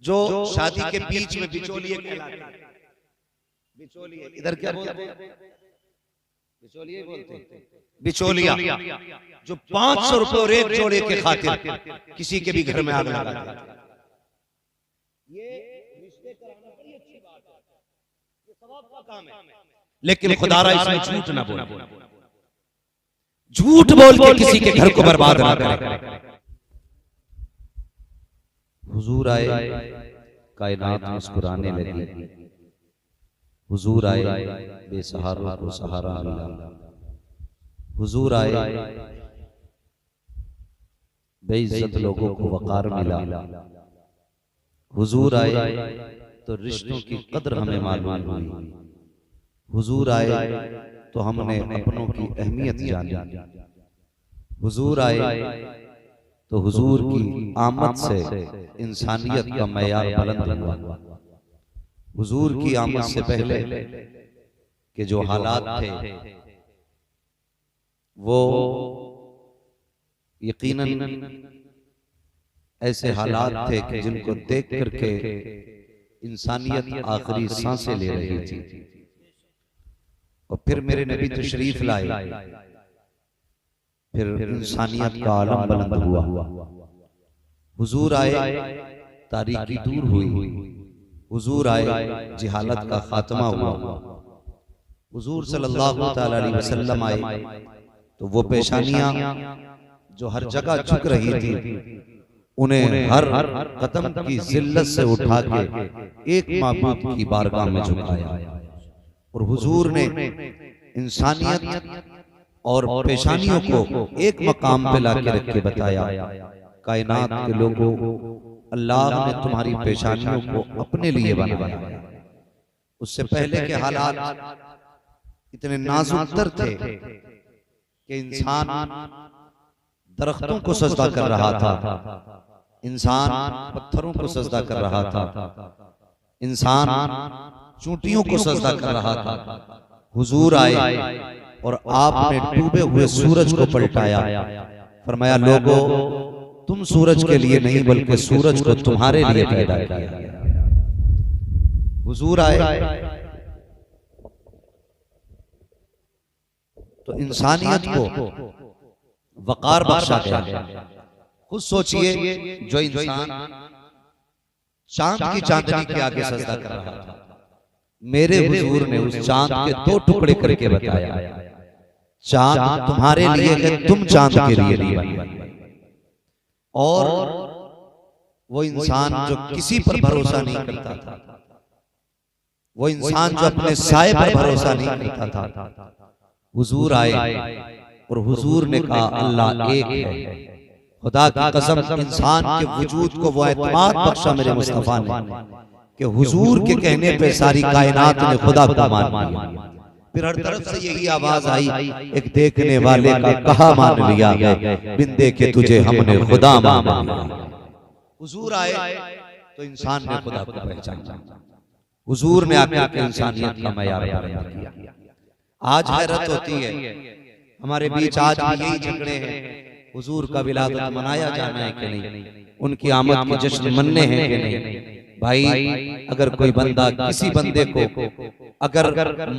जो शादी के बीच में बिचौलिए कहलाते हैं। बिचौलिए इधर क्या बोलते हैं? बिचौलिए बोलते हैं। बिचौलिया जो 500 रुपए और एक जोड़े के खातिर किसी के भी घर में आग लगा देते हैं। ये रिश्ते कराना बड़ी अच्छी बात है, ये सवाब का काम है, लेकिन खुदारा इसमें झूठ ना बोले, झूठ बोल के किसी के घर को बर्बाद ना करें। हुजूर आए, कायनात मुस्कुराने लगी। हुजूर आए, बेसहारों को सहारा मिला। हुजूर आए, बेइज्जत लोगों को वकार मिला। हुजूर आए तो रिश्तों की कद्र हमें मालूम हुई। हुजूर आए तो हमने अपनों की अहमियत जानी। हुजूर आए तो हुजूर की आमद से इंसानियत का मयार बुलंद हुआ। हुजूर की आमद से पहले के जो हालात थे वो यकीनन ऐसे हालात थे कि जिनको देख करके इंसानियत आखिरी सांसें ले रही थी। और फिर मेरे नबी तशरीफ लाए, फिर इंसानियत का आलम बुलंद हुआ। हुजूर आए, तारीकी दूर हुई। हुजूर आए, जिहालत का खात्मा हुआ। हुजूर सल्लल्लाहु तआला अलैहि वसल्लम आए तो वो पेशानियां जो हर जगह झुक रही थी उन्हें हर कदम की जिल्लत से उठा के एक माबूद की बारगाह में झुकाया। और हुजूर ने इंसानियत और पेशानियों को एक मकाम पे लाके रख के बताया, कायनात के लोगों, अल्लाह ने तुम्हारी पेशानियों को अपने लिए बनाया। उससे पहले के हालात इतने नाजुक तर थे कि इंसान दरख्तों को सजदा कर रहा था, इंसान पत्थरों को सजदा कर रहा था, इंसान चूंटियों को सजदा कर रहा था। हुजूर आए और आपने डूबे हुए सूरज को पलटाया। फरमाया, लोगों, तुम सूरज के लिए नहीं बल्कि सूरज को तुम्हारे लिए पैदा किया। हुजूर आए तो इंसानियत को वकार बख्शा गया। खुद सोचिए, जो इंसान चांद की चांदनी के आगे सजदा कर रहा था, मेरे हुजूर ने उस चांद के 2 टुकड़े करके बताया, चांद तुम्हारे लिए है, तुम चांद के लिए नहीं। और वो इंसान जो किसी पर भरोसा नहीं करता था, वो इंसान जो अपने साए पर भरोसा नहीं करता था, हुजूर आए और हुजूर ने कहा, अल्लाह एक है। खुदा की कसम, इंसान के वजूद को वो एतमाद बख्शा मेरे मुस्तफा ने कि हुजूर के कहने पे सारी कायनात ने खुदा को मान लिया। फिर हर तरफ से यही आवाज आई, एक देखने वाले का कहा मान लिया है, बिन देखे तुझे हमने खुदा मान लिया। हुजूर आए तो इंसान ने खुदा को पहचाना। हुजूर ने आकर इंसानियत का मयार बुलंद किया। आज हैरत होती है, हमारे बीच आज भी यही झगड़े हैं, हुजूर का विलादत मनाया जाना है कि नहीं, उनकी आमद के जश्न मनने हैं कि नहीं। भाई, अगर कोई बंदा किसी बंदे को अगर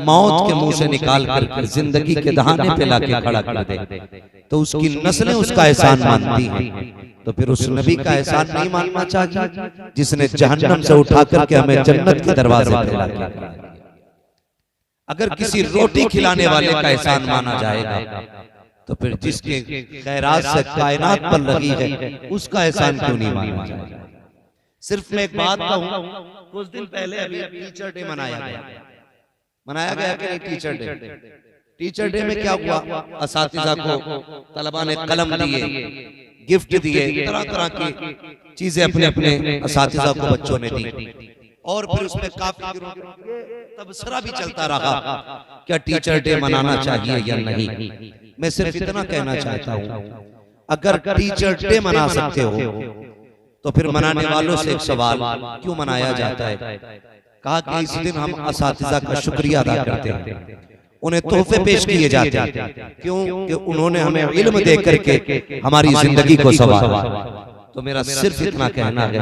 मौत के मुंह से निकाल कर जिंदगी के दहाने पे लाके खड़ा कर दे तो उसकी नस्लें उसका एहसान मानती हैं, तो फिर उस नबी का एहसान नहीं मानना चाहिए जिसने जहन्नम से उठा करके हमें जन्नत के दरवाजे पे लाके। अगर किसी रोटी खिलाने वाले का एहसान माना जाएगा तो फिर जिसके खैरात से कायनात बन रही है उसका एहसान क्यों नहीं माना जाएगा। सिर्फ मैं एक बात कहूं, कुछ दिन पहले अभी टीचर डे मनाया गया कि नहीं टीचर डे। टीचर डे में क्या हुआ, असातिज़ा को तलबा ने कलम दिए, गिफ्ट दिए, तरह तरह की चीजें अपने अपने असातिज़ा को बच्चों ने दी। और फिर उसमें काफी तबसरा भी चलता रहा, क्या टीचर डे मनाना चाहिए या नहीं। मैं सिर्फ इतना कहना चाहता हूं, अगर टीचर डे मना सकते हो तो फिर मनाने वालों से एक सवाल, क्यों मनाया जाता है। कहा कि इस दिन हम असातिज़ा का शुक्रिया अदा करते हैं, उन्हें तोहफे पेश किए जाते हैं, क्यों कि उन्होंने हमें इल्म दे करके हमारी जिंदगी को संवारा। तो मेरा सिर्फ इतना कहना है,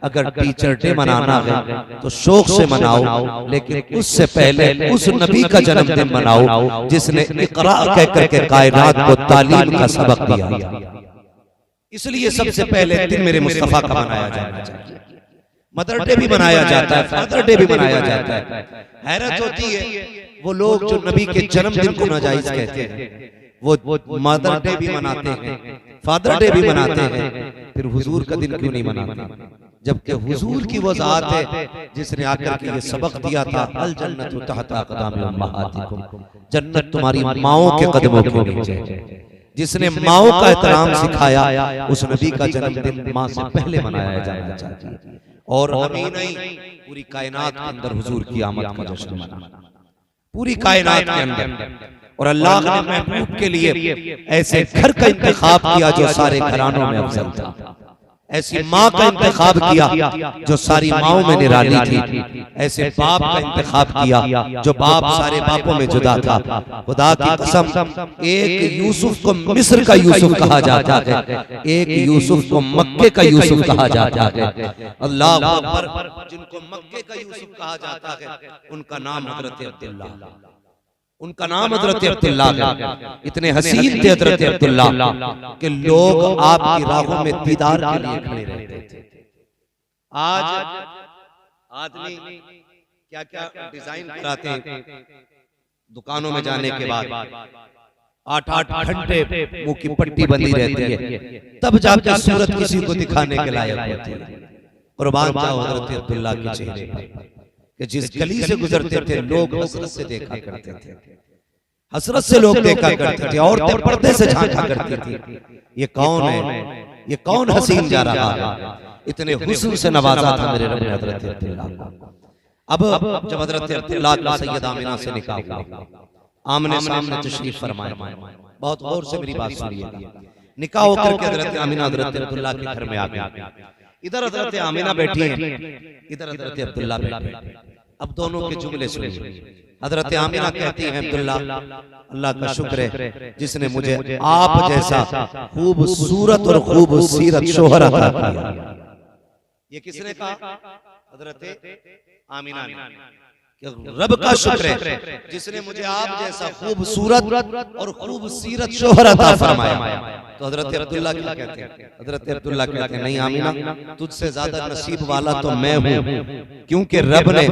अगर टीचर डे मनाना है तो शौक से मनाओ, लेकिन उससे पहले उस नबी का जन्मदिन मनाओ जिसने इकरा कह करके कायनात को तालीम का सबक दिया। इसलिए सबसे पहले दिन मेरे मुस्तफा का मनाया जाना चाहिए। मदर डे भी मनाया जाता है, फादर डे भी मनाया जाता है। हैरत होती है वो लोग जो नबी के जन्मदिन को नाजायज कहते हैं, वो मदर डे भी मनाते हैं, फादर डे भी मनाते हैं, फिर हुजूर का दिन क्यों नहीं मनाते? जबकि हुजूर की वो जात है जिसने आकर के ये सबक दिया था, अल जन्नतु तहता अक़दामी उम्महातिकुम, जन्नत तुम्हारी माओं के कदमों के नीचे। जिसने माओं का एहतराम सिखाया, उस नबी का जन्मदिन माँ से पहले मनाया जाना चाहिए। और अभी नहीं, पूरी कायनात के अंदर हुजूर की आमद का जश्न मनाना, पूरी कायनात के अंदर। और अल्लाह ने महबूब के लिए ऐसे घर का इंतखाब किया जो सारे घरानों में अफजल था, ऐसी माँ का इंतखाब किया जो सारी माओं में निराली थी, ऐसे बाप का इंतखाब किया जो बाप सारे बापों में जुदा था। खुदा की कसम, एक यूसुफ को मिस्र का यूसुफ कहा जाता है, एक यूसुफ को मक्के का यूसुफ कहा जाता है। अल्लाह अकबर। जिनको मक्के का यूसुफ कहा जाता है उनका नाम हजरत अब्दुल्ला, उनका नाम हजरत अब्दुल्ला है। इतने हसीन थे हजरत अब्दुल्ला कि लोग आपकी राहों में दीदार के लिए खड़े रहते थे। आज आदमी क्या क्या डिजाइन कराते हैं, दुकानों में जाने के बाद 8-8 घंटे मुंह की पट्टी बंदी रहती है, तब जाकर सूरत किसी को दिखाने के लायक होती है। कुर्बान जाओ हजरत अब्दुल्ला के चेहरे पर कि जिस गली से गुजरते थे लोग हसरत से देखा करते थे, हसरत से लोग देखा करते थे, औरतें पर्दे से झांका करती थी, ये कौन है, ये कौन हसीन जा रहा है। इतने हुस्न से नवाजा था मेरे रब ने हजरत अब्दुल्ला। अब जब हजरत अब्दुल्ला का सैयदा आमिना से निकाह हुआ, आमने सामने तशरीफ फरमाए, बहुत गौर से मेरी बात सुनिए। निकाह होकर के हजरत आमिना हजरत अब्दुल्ला के घर में आ गई। इधर हजरत आमिना बैठी हैं, इधर हजरत अब्दुल्ला बैठे। अब दोनों के जुमले सुनिए। हजरत आमिना कहती हैं, अब्दुल्ला, अल्लाह का शुक्र है जिसने मुझे आप जैसा खूबसूरत और खूबसूरत शोहर अता किया। ये किसने कहा? हजरत आमिना ने। रब का शुक्र है जिसने मुझे आप जैसा खूबसूरत और खूबसूरत शोहर अता फरमाया। तो हजरत अब्दुल्ला क्या कहते हैं? हजरत अब्दुल्ला कहते हैं, नहीं आमिना, तुझसे ज्यादा नसीब वाला तो मैं हूँ, क्योंकि रब ने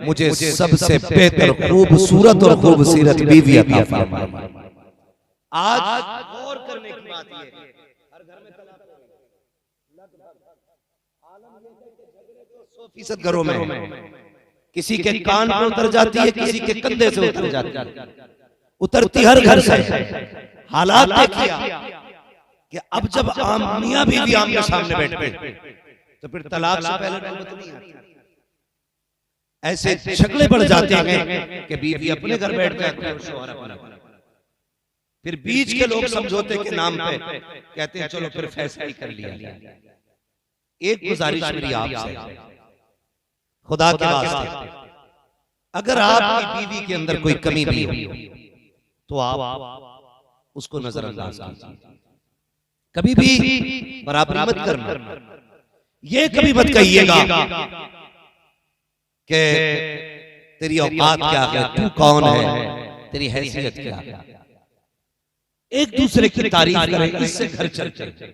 मुझे सबसे बेहतर खूबसूरत और खूबसूरत बीवी अता फरमाई। आज गौर करने की बात ये है, हर घर में तलाक लगभग आलम ये है कि झगड़े तो 100% घरों में, किसी के कान पे उतर जाती है, किसी के कंधे से उतर जाती है, उतरती हर घर से। हालात देखिए कि अब जब आम मियां बीवी आमने सामने बैठते तो फिर तलाक से पहले नौबत नहीं आती। ऐसे झगड़े बढ़ जाते हैं कि बीवी अपने घर बैठ जाती है और शौहर अपने, फिर बीच के लोग समझौते के नाम पे कहते हैं चलो फिर फैसला ही कर लिया। एक गुजारिश मेरी आपसे, खुदा के वास्ते, अगर आपकी बीवी के अंदर कोई कमी भी हो तो आप उसको नजरअंदाज कीजिए, कभी भी बराबरी मत करना। ये कभी मत कहिएगा कि तेरी औकात क्या है, तू कौन है, तेरी हैसियत क्या है। एक दूसरे की तारीफ करें, इससे घर चलते।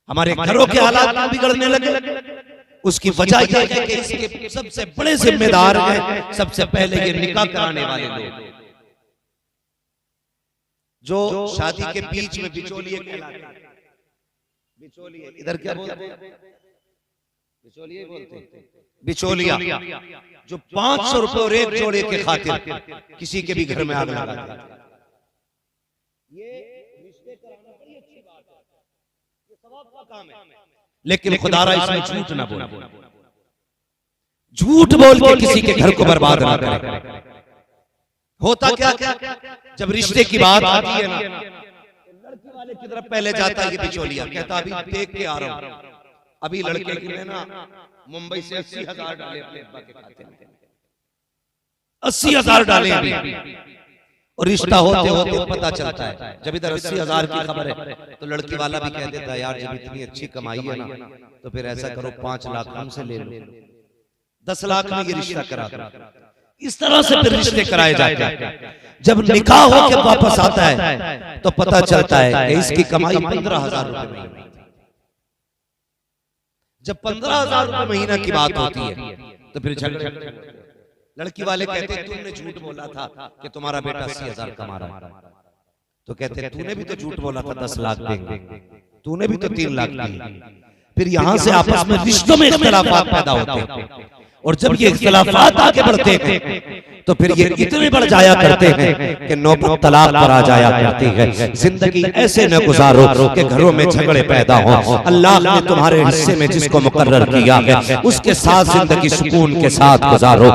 हमारे घरों के हालात बिगड़ने लगे, उसकी वजह यह है कि इसके सबसे बड़े जिम्मेदार हैं सबसे पहले ये निकाह कराने वाले लोग, जो शादी के बीच में बिचौलिए कहलाते हैं। बिचौलिए इधर क्या बोलते हैं? बिचौलिए बोलते हैं। बिचौलिया जो 500 रुपए और एक जोड़े के खातिर किसी के भी घर में आग लगाते हैं। ये रिश्ते कराना बड़ी अच्छी बात है, ये सवाब का काम है, लेकिन खुदारा इसमें झूठ ना बोल, झूठ बोल के किसी के घर को बर्बाद ना करे। होता क्या जब रिश्ते की बात आती है ना, लड़के वाले की तरफ पहले जाता है ये बिचौलिया, कहता अभी देख के आ रहा हूं, अभी लड़के के लिए ना मुंबई से 80,000 डाले अपने अब्बा के खाते में, 80,000 डाले अभी, और रिश्ता होते होते पता चलता है, जब इधर 80,000 की खबर है तो लड़की वाला भी कह देता है यार जब इतनी अच्छी कमाई है ना तो फिर ऐसा करो 5 लाख हमसे ले लो, 10 लाख में ये रिश्ता करा दो। इस तरह से फिर रिश्ते कराए जाते हैं। जब निकाह होकर वापस आता है तो पता चलता है कि इसकी कमाई 15,000 रुपए महीना। जब 15,000 रुपए महीना की बात होती है तो फिर झगड़े। लड़की वाले कहते हैं तुमने झूठ बोला था कि तुम्हारा बेटा 80,000 कमा रहा है, तो कहते हैं तूने भी तो झूठ बोला था 10 लाख देंगे, तूने भी तो 3 लाख दिए। फिर यहां से आपस में रिश्तों में इख्तिलाफात पैदा होते हैं, और जब ये इख्तिलाफात आगे बढ़ते हैं तो फिर ये इतने बढ़ जाया करते हैं कि नौबत तलाक पर आ जाया करती है। जिंदगी ऐसे न गुजारो कि घरों में झगड़े पैदा हो। अल्लाह ने तुम्हारे हिस्से में जिसको मुकर्रर किया है उसके साथ जिंदगी सुकून के साथ गुजारो।